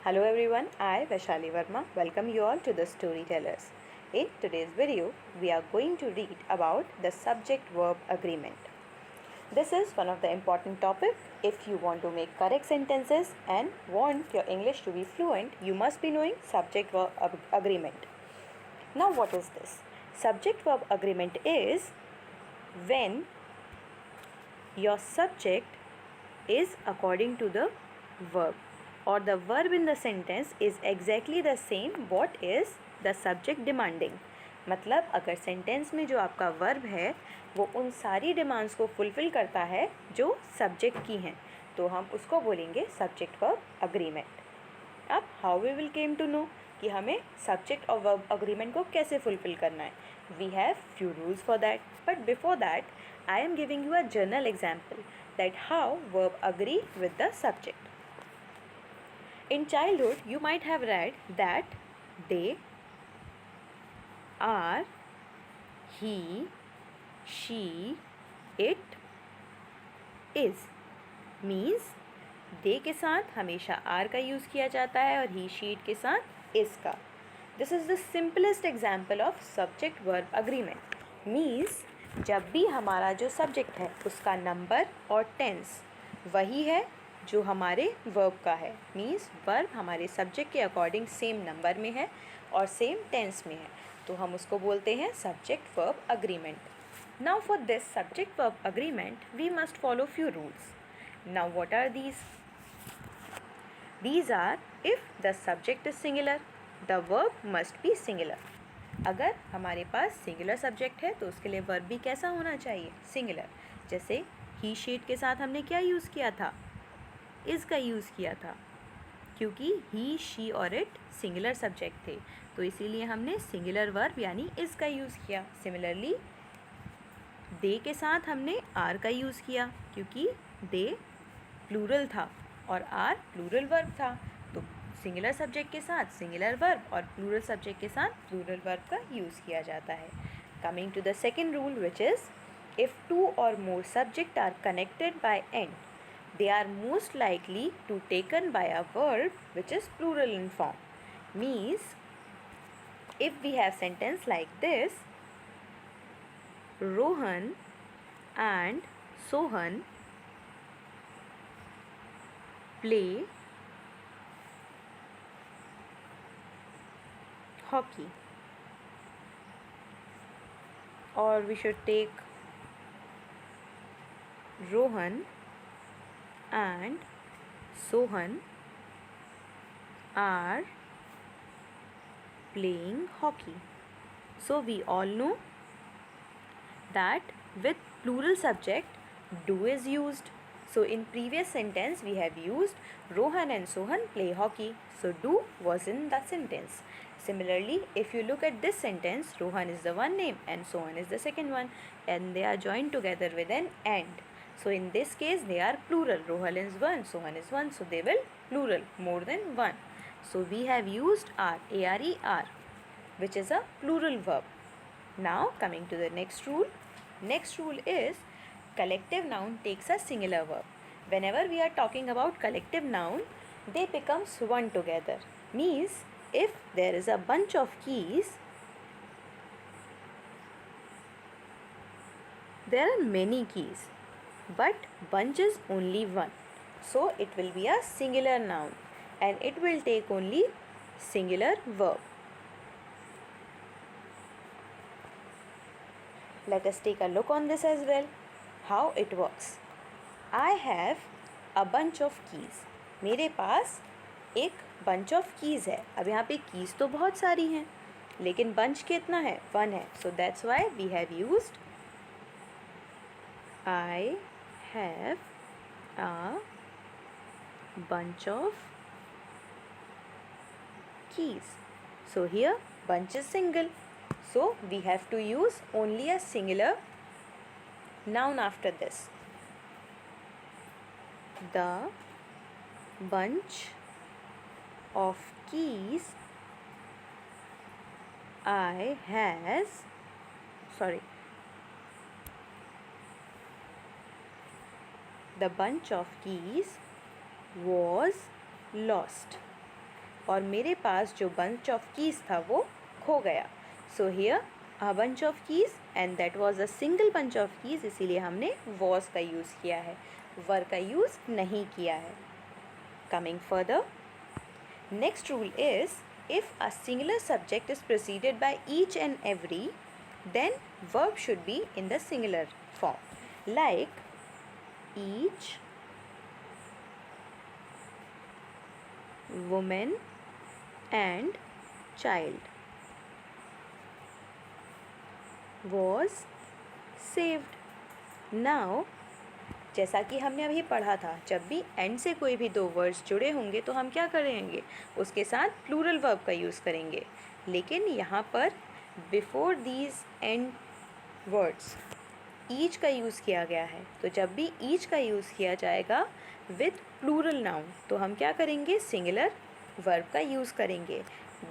Hello everyone, I Vaishali Verma welcome you all to the Storytellers. In today's video, we are going to read about the subject-verb agreement. This is one of the important topics. If you want to make correct sentences and want your English to be fluent, you must be knowing subject-verb agreement. Now what is this? Subject-verb agreement is when your subject is according to the verb or the verb in the sentence is exactly the same what is the subject demanding. मतलब अगर sentence में जो आपका verb है वो उन सारी demands को फुलफ़िल करता है जो सब्जेक्ट की हैं, तो हम उसको बोलेंगे सब्जेक्ट वर्ब अग्रीमेंट. अब how we will came to know कि हमें सब्जेक्ट और वर्ब अग्रीमेंट को कैसे फुलफ़िल करना है. We have few rules for that, but before that I am giving you a journal example that how verb agree with the subject. In childhood, you might have read that they, are, he, she, it, is. Means they के साथ हमेशा are का use किया जाता है और he, she, it के साथ is का. This is the simplest example of subject verb agreement. Means जब भी हमारा जो सब्जेक्ट है उसका नंबर और टेंस वही है जो हमारे वर्ब का है. मीन्स वर्ब हमारे सब्जेक्ट के अकॉर्डिंग सेम नंबर में है और सेम टेंस में है, तो हम उसको बोलते हैं subject verb agreement. Now for this subject verb agreement we must follow few rules. Now what are these? These are if the subject is singular the verb must be singular. अगर हमारे पास singular subject है तो उसके लिए verb भी कैसा होना चाहिए? सिंगुलर. जैसे ही शीट के साथ हमने क्या यूज़ किया था? इज़ का यूज़ किया था, क्योंकि ही, शी और इट सिंगुलर सब्जेक्ट थे, तो इसीलिए हमने सिंगुलर वर्ब यानी इज़ का यूज़ किया. सिमिलरली दे के साथ हमने आर का यूज़ किया, क्योंकि दे प्लूरल था और आर प्लूरल वर्ब था, तो सिंगुलर सब्जेक्ट के साथ सिंगुलर वर्ब और प्लूरल सब्जेक्ट के साथ प्लूरल वर्ब का यूज़ किया जाता है. Coming to the second rule which is if two or more subject are connected by and they are most likely to taken by a verb which is plural in form. Means if we have sentence like this, Rohan and Sohan play hockey, or we should take Rohan and Sohan are playing hockey. So we all know that with plural subject do is used. So in previous sentence we have used Rohan and Sohan play hockey. So do was in the sentence. Similarly, if you look at this sentence, Rohan is the one name and Sohan is the second one, and they are joined together with an and. So in this case they are plural. Rohan is one, Sohan is one, so they will plural, more than one. So we have used are, A-R-E-R, which is a plural verb. Now coming to the next rule. Next rule is collective noun takes a singular verb. Whenever we are talking about collective noun, they becomes one together. Means if there is a bunch of keys, there are many keys, but bunch is only one, so it will be a singular noun and it will take only singular verb. Let us take a look on this as well, how it works. I have a bunch of keys. मेरे पास एक bunch of keys है. अब यहाँ पे keys तो बहुत सारी हैं, लेकिन bunch कितना है? one है. So that's why we have used I have a bunch of keys. So here bunch is single, so we have to use only a singular noun after this. The bunch of keys I has, sorry, the bunch of keys was lost. और मेरे पास जो bunch of keys था वो खो गया. So here a bunch of keys and that was a single bunch of keys, इसीलिए हमने was का यूज़ किया है, were का यूज़ नहीं किया है. Coming further, next rule is if a singular subject is preceded by each and every, then verb should be in the singular form, like each, woman and child was saved. Now जैसा कि हमने अभी पढ़ा था, जब भी and से कोई भी दो वर्ड्स जुड़े होंगे तो हम क्या करेंगे, उसके साथ प्लूरल वर्ब का यूज़ करेंगे. लेकिन यहाँ पर before these and words each का यूज़ किया गया है. तो जब भी ईच का यूज़ किया जाएगा विथ प्लूरल नाउन तो हम क्या करेंगे, सिंगुलर वर्ब का यूज़ करेंगे.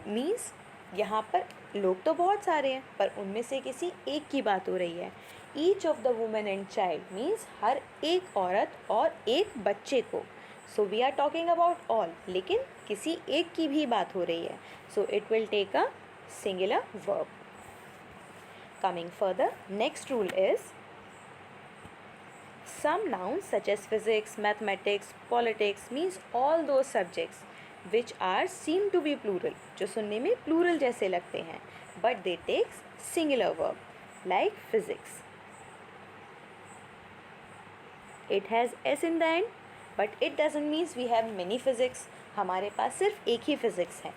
मीन्स यहाँ पर लोग तो बहुत सारे हैं पर उनमें से किसी एक की बात हो रही है. Each of the women and child means हर एक औरत और एक बच्चे को. So we are talking about all, लेकिन किसी एक की भी बात हो रही है. So it will take a singular verb. Coming further, next rule is some nouns such as physics, mathematics, politics means all those subjects which are seem to be plural, जो सुनने में plural जैसे लगते हैं, but they take singular verb, like physics. It has s in the end, but it doesn't means we have many physics. हमारे पास सिर्फ एक ही physics है,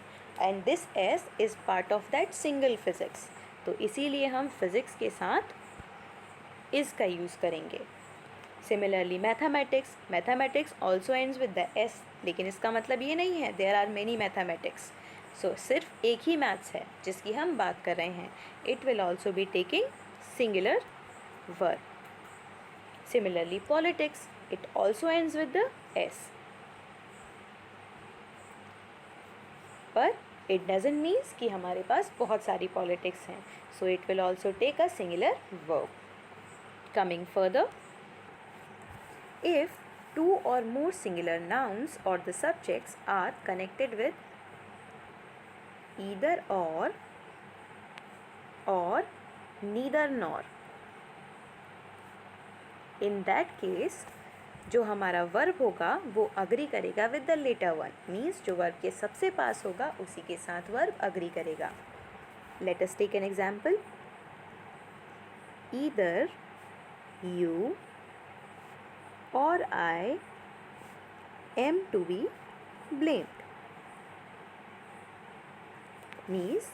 and this s is part of that single physics. तो इसीलिए हम physics के साथ is का यूज़ करेंगे. Similarly, mathematics also ends with the s, लेकिन इसका मतलब ये नहीं है there are many mathematics. So सिर्फ एक ही मैथ्स है जिसकी हम बात कर रहे हैं. It will also be taking singular verb. Similarly, politics, it also ends with the s. पर it doesn't means कि हमारे पास बहुत सारी politics हैं. So it will also take a singular verb. Coming further, if two or more singular nouns or the subjects are connected with either or neither nor, in that case जो हमारा verb होगा वो agree करेगा with the latter one. Means जो verb के सबसे पास होगा उसी के साथ वर्ब अग्री करेगा. Let us take an example. Either you or I am to be blamed. Means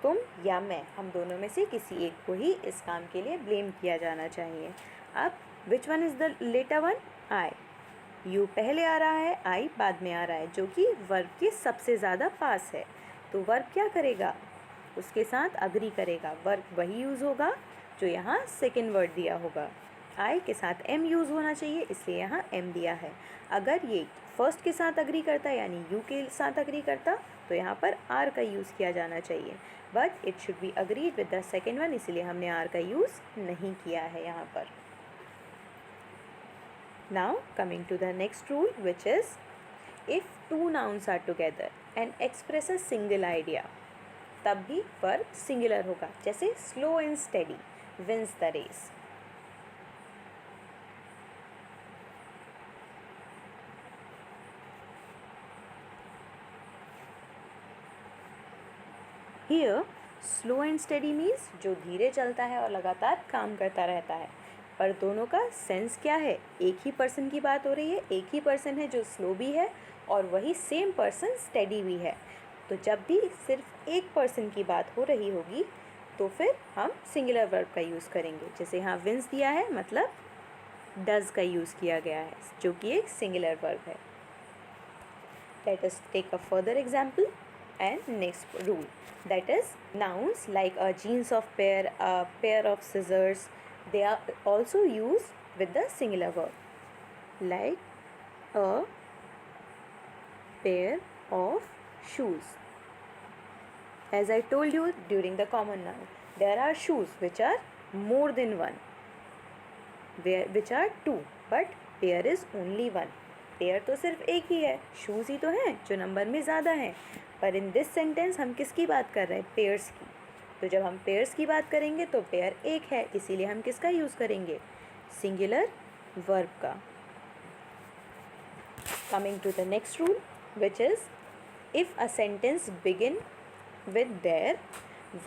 तुम या मैं, हम दोनों में से किसी एक को ही इस काम के लिए ब्लेम किया जाना चाहिए. अब which one is the later one? I. You पहले आ रहा है, I बाद में आ रहा है, जो कि वर्ब के सबसे ज़्यादा पास है. तो वर्ब क्या करेगा, उसके साथ अग्री करेगा. वर्ब वही यूज़ होगा जो यहाँ सेकेंड वर्ड दिया होगा. आई के साथ एम यूज़ होना चाहिए, इसलिए यहाँ एम दिया है. अगर ये फर्स्ट के साथ अग्री करता यानी यू के साथ अग्री करता तो यहाँ पर आर का यूज़ किया जाना चाहिए. But it should be agreed with the second one, इसलिए हमने आर का यूज़ नहीं किया है यहाँ पर. Now coming to the next rule which is if two nouns are together and express a single idea, तब भी वर्ब सिंगुलर होगा. जैसे slow and steady wins the race. Here slow and steady means जो धीरे चलता है और लगातार काम करता रहता है. पर दोनों का सेंस क्या है, एक ही पर्सन की बात हो रही है. एक ही पर्सन है जो स्लो भी है और वही सेम पर्सन स्टेडी भी है. तो जब भी सिर्फ एक पर्सन की बात हो रही होगी तो फिर हम सिंगुलर वर्ब का यूज़ करेंगे. जैसे यहाँ विंस दिया है मतलब डज का यूज़ किया गया है जो कि एक सिंगुलर वर्ब है. Let us take a further example and next rule, that is nouns like a jeans of pair, a pair of scissors, they are also used with the singular verb, like a pair of shoes. As I told you during the common noun, there are shoes which are more than one, which are two, but pair is only one. Pair तो सिर्फ एक ही है, shoes ही तो हैं जो number में ज़्यादा हैं, पर इन दिस सेंटेंस हम किसकी बात कर रहे हैं? पेयर्स की। तो जब हम पेयर्स की बात करेंगे तो पेयर एक है, इसीलिए हम किसका यूज़ करेंगे? सिंगुलर वर्ब का। Coming to the next rule, which is if a sentence begin with their,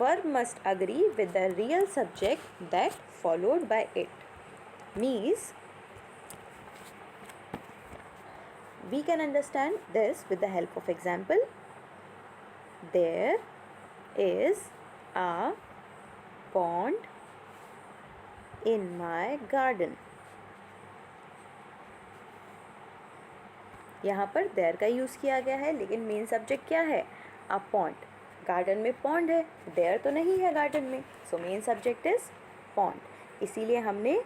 verb must agree with the real subject that followed by it. Means we can understand this with the help of example. There is a pond in my garden. यहाँ पर there का use किया गया है, लेकिन main subject क्या है? A pond. Garden में पॉन्ड है, देयर तो नहीं है गार्डन में, so main subject is pond, इसीलिए हमने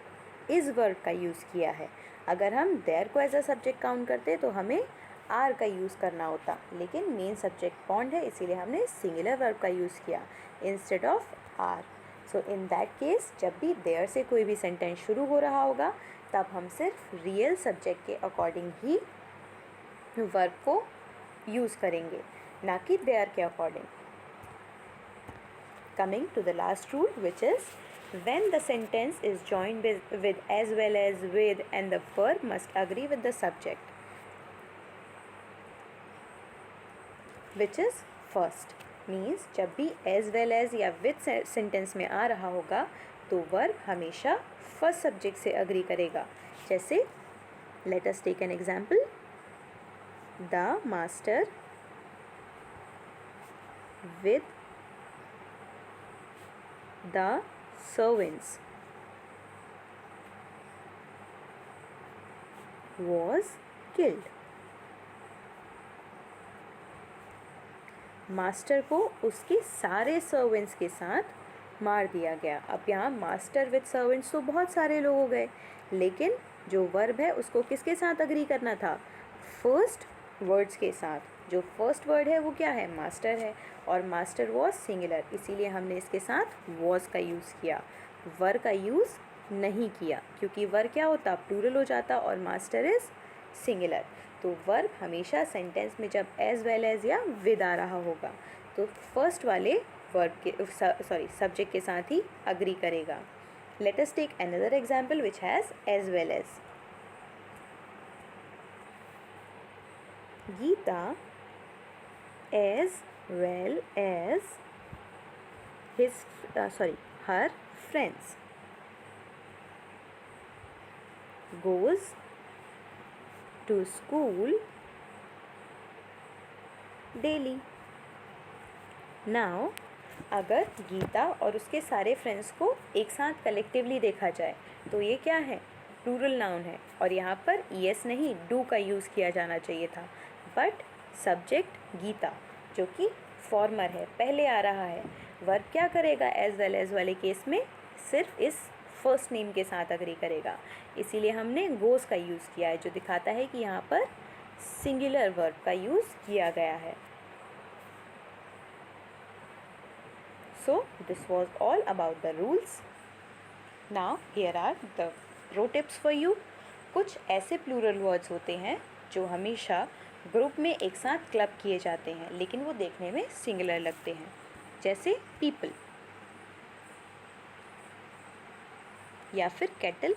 इस वर्ब का यूज़ किया है। अगर हम देयर को एज अ सब्जेक्ट काउंट करते तो हमें आर का यूज़ करना होता, लेकिन मेन सब्जेक्ट पॉन्ड है, इसीलिए हमने सिंगुलर वर्ब का यूज़ किया instead of are. So in that case जब भी देयर से कोई भी सेंटेंस शुरू हो रहा होगा तब हम सिर्फ रियल सब्जेक्ट के अकॉर्डिंग ही वर्ब को यूज़ करेंगे, ना कि देयर के according. Coming to the last rule, which is when the sentence is joined with as well as with and the verb must agree with the subject, which is first. Means जब भी as well as या with sentence में आ रहा होगा तो verb हमेशा first subject से agree करेगा। जैसे let us take an example, the master with the servants was killed. Master को उसके सारे सर्वेंट्स के साथ मार दिया गया। अब यहाँ मास्टर विद सर्वेंट्स तो बहुत सारे लोग हो गए, लेकिन जो वर्ब है उसको किसके साथ अग्री करना था? फर्स्ट वर्ड्स के साथ। जो फर्स्ट वर्ड है वो क्या है? मास्टर है, और मास्टर वॉज सिंगुलर, इसीलिए हमने इसके साथ वॉज का यूज़ किया, वर का यूज़ नहीं किया, क्योंकि वर क्या होता? प्लूरल हो जाता, और मास्टर इज़ सिंगुलर। तो वर्ब हमेशा सेंटेंस में जब एज वेल एज या विद आ रहा होगा तो फर्स्ट वाले वर्ब के सब्जेक्ट के साथ ही अग्री करेगा। Let us take another example which has as well as. Geeta as well as her friends goes to school daily. Now अगर गीता और उसके सारे फ्रेंड्स को एक साथ कलेक्टिवली देखा जाए तो ये क्या है? प्लूरल नाउन है, और यहाँ पर ईएस नहीं डू का यूज़ किया जाना चाहिए था, बट सब्जेक्ट गीता जो कि फॉर्मर है, पहले आ रहा है, वर्ब क्या करेगा? एज वेल एज वाले केस में सिर्फ इस फर्स्ट नेम के साथ अग्री करेगा, इसीलिए हमने गोस का यूज़ किया है, जो दिखाता है कि यहाँ पर सिंगुलर वर्ब का यूज़ किया गया है। So this was all about the rules. Now here are the pro tips for you. कुछ ऐसे प्लूरल वर्ड्स होते हैं जो हमेशा ग्रुप में एक साथ क्लब किए जाते हैं, लेकिन वो देखने में सिंगुलर लगते हैं, जैसे पीपल या फिर cattle.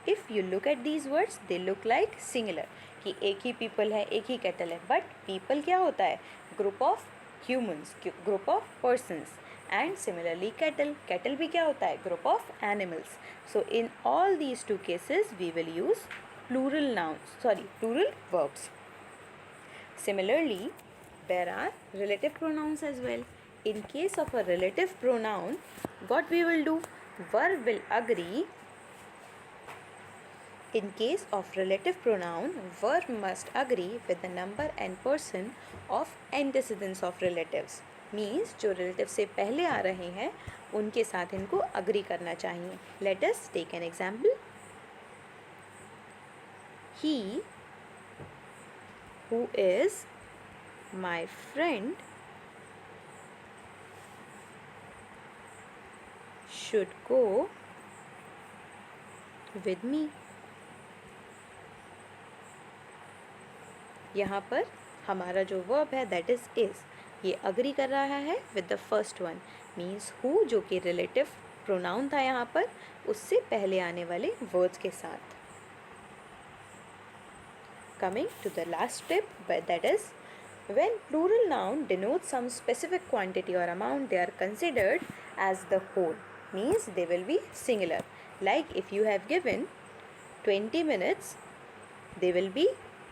If you look at these words they look like singular, कि एक ही पीपल है, एक ही केटल है, बट पीपल क्या होता है? Group of humans, group of persons, and similarly cattle भी क्या होता है? Group of animals. So in all these two cases we will use plural verbs. Similarly, there are relative pronouns as well. In case of a relative pronoun, what we will do? Verb will agree. In case of relative pronoun, verb must agree with the number and person of antecedents of relatives. Means जो relative से पहले आ रहे हैं उनके साथ इनको agree करना चाहिए. Let us take an example. He who is my friend should go with me. यहाँ पर हमारा जो वर्ब है दैट इज़, ये अग्री कर रहा है with the first one, means who, जो कि रिलेटिव प्रोनाउन था यहाँ पर, उससे पहले आने वाले वर्ड्स के साथ. Coming to the last step, that is, when plural noun denotes some specific quantity or amount, they are considered as the whole, means they will be singular. Like if you have given 20 minutes, they will be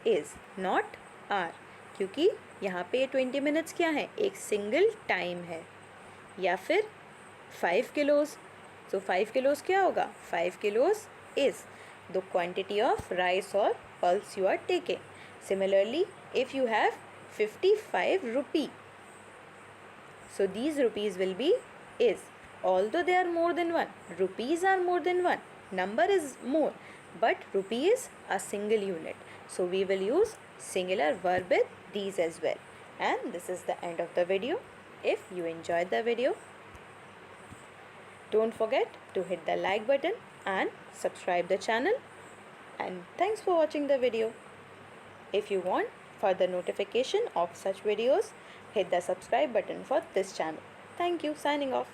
is, not are, क्योंकि यहाँ पे 20 minutes क्या है, एक single time है. या फिर 5 kilos, so 5 kilos क्या होगा, 5 kilos is the quantity of rice or pulse you are taking. Similarly, if you have 55 rupee, so these rupees will be is, although they are more than one, rupees are more than one, number is more, but rupee is a single unit, so we will use singular verb with these as well. And this is the end of the video. If you enjoyed the video, don't forget to hit the like button and subscribe the channel. And thanks for watching the video. If you want further notification of such videos, hit the subscribe button for this channel. Thank you. Signing off.